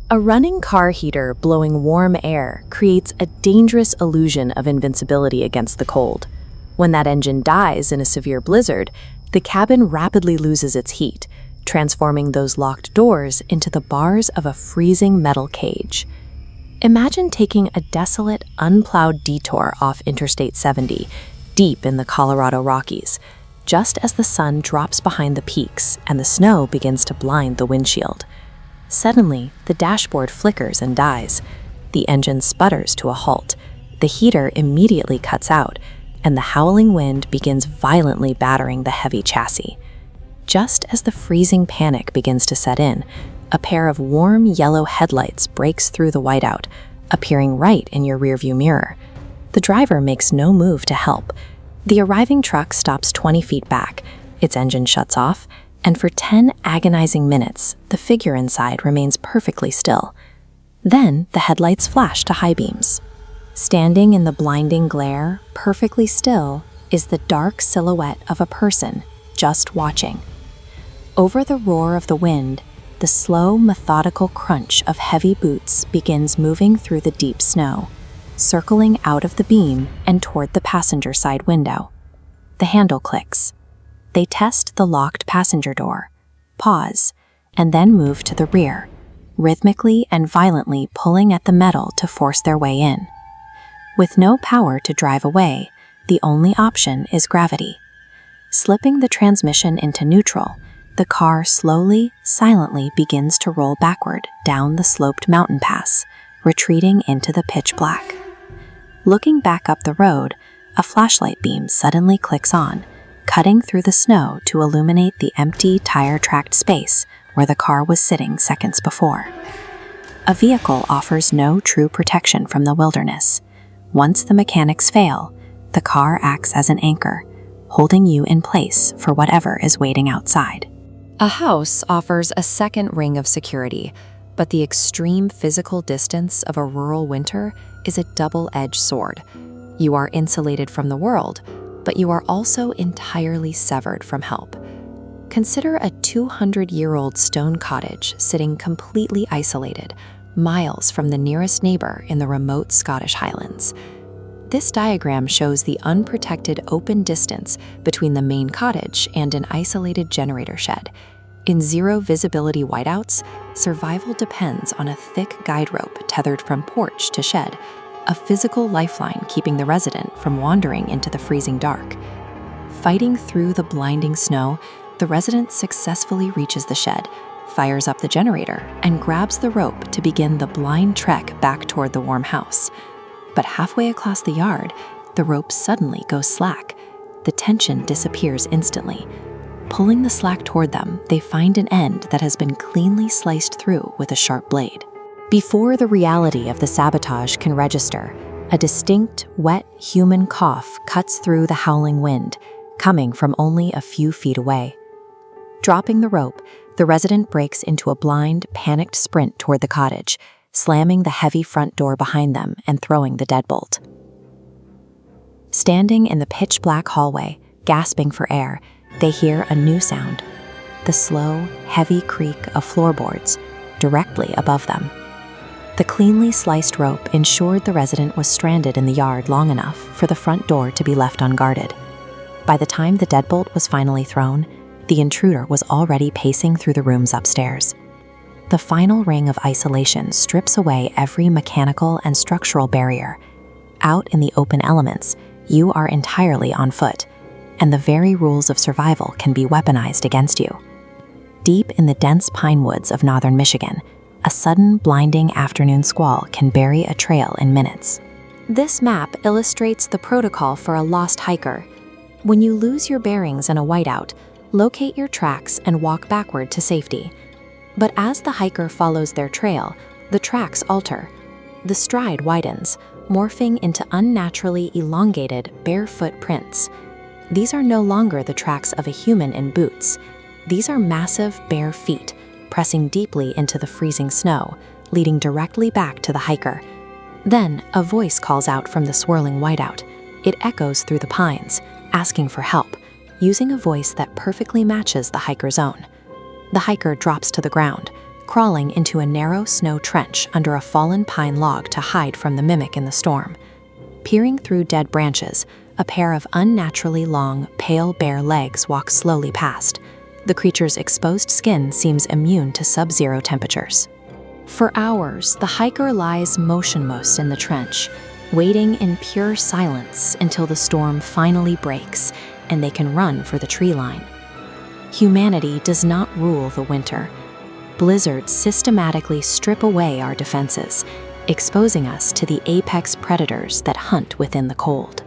A running car heater blowing warm air creates a dangerous illusion of invincibility against the cold. When that engine dies in a severe blizzard, the cabin rapidly loses its heat, transforming those locked doors into the bars of a freezing metal cage. Imagine taking a desolate, unplowed detour off Interstate 70, deep in the Colorado Rockies, just as the sun drops behind the peaks and the snow begins to blind the windshield. Suddenly, the dashboard flickers and dies. The engine sputters to a halt. The heater immediately cuts out, and the howling wind begins violently battering the heavy chassis. Just as the freezing panic begins to set in, a pair of warm yellow headlights breaks through the whiteout, appearing right in your rearview mirror. The driver makes no move to help. The arriving truck stops 20 feet back, its engine shuts off, and for 10 agonizing minutes, the figure inside remains perfectly still. Then the headlights flash to high beams. Standing in the blinding glare, perfectly still, is the dark silhouette of a person, just watching. Over the roar of the wind, the slow, methodical crunch of heavy boots begins moving through the deep snow, circling out of the beam and toward the passenger side window. The handle clicks. They test the locked passenger door, pause, and then move to the rear, rhythmically and violently pulling at the metal to force their way in. With no power to drive away, the only option is gravity. Slipping the transmission into neutral, the car slowly, silently begins to roll backward down the sloped mountain pass, retreating into the pitch black. Looking back up the road, a flashlight beam suddenly clicks on, cutting through the snow to illuminate the empty, tire-tracked space where the car was sitting seconds before. A vehicle offers no true protection from the wilderness. Once the mechanics fail, the car acts as an anchor, holding you in place for whatever is waiting outside. A house offers a second ring of security, but the extreme physical distance of a rural winter is a double-edged sword. You are insulated from the world, but you are also entirely severed from help. Consider a 200-year-old stone cottage sitting completely isolated, miles from the nearest neighbor in the remote Scottish Highlands. This diagram shows the unprotected open distance between the main cottage and an isolated generator shed. In zero-visibility whiteouts, survival depends on a thick guide rope tethered from porch to shed, a physical lifeline keeping the resident from wandering into the freezing dark. Fighting through the blinding snow, the resident successfully reaches the shed, fires up the generator, and grabs the rope to begin the blind trek back toward the warm house. But halfway across the yard, the rope suddenly goes slack. The tension disappears instantly. Pulling the slack toward them, they find an end that has been cleanly sliced through with a sharp blade. Before the reality of the sabotage can register, a distinct, wet human cough cuts through the howling wind, coming from only a few feet away. Dropping the rope, the resident breaks into a blind, panicked sprint toward the cottage, slamming the heavy front door behind them and throwing the deadbolt. Standing in the pitch-black hallway, gasping for air, they hear a new sound, the slow, heavy creak of floorboards directly above them. The cleanly sliced rope ensured the resident was stranded in the yard long enough for the front door to be left unguarded. By the time the deadbolt was finally thrown, the intruder was already pacing through the rooms upstairs. The final ring of isolation strips away every mechanical and structural barrier. Out in the open elements, you are entirely on foot, and the very rules of survival can be weaponized against you. Deep in the dense pine woods of northern Michigan, a sudden blinding afternoon squall can bury a trail in minutes. This map illustrates the protocol for a lost hiker. When you lose your bearings in a whiteout, locate your tracks and walk backward to safety. But as the hiker follows their trail, the tracks alter. The stride widens, morphing into unnaturally elongated, barefoot prints. These are no longer the tracks of a human in boots. These are massive, bare feet, pressing deeply into the freezing snow, leading directly back to the hiker. Then, a voice calls out from the swirling whiteout. It echoes through the pines, asking for help, using a voice that perfectly matches the hiker's own. The hiker drops to the ground, crawling into a narrow snow trench under a fallen pine log to hide from the mimic in the storm. Peering through dead branches, a pair of unnaturally long, pale bare legs walk slowly past. The creature's exposed skin seems immune to sub-zero temperatures. For hours, the hiker lies motionless in the trench, waiting in pure silence until the storm finally breaks and they can run for the tree line. Humanity does not rule the winter. Blizzards systematically strip away our defenses, exposing us to the apex predators that hunt within the cold.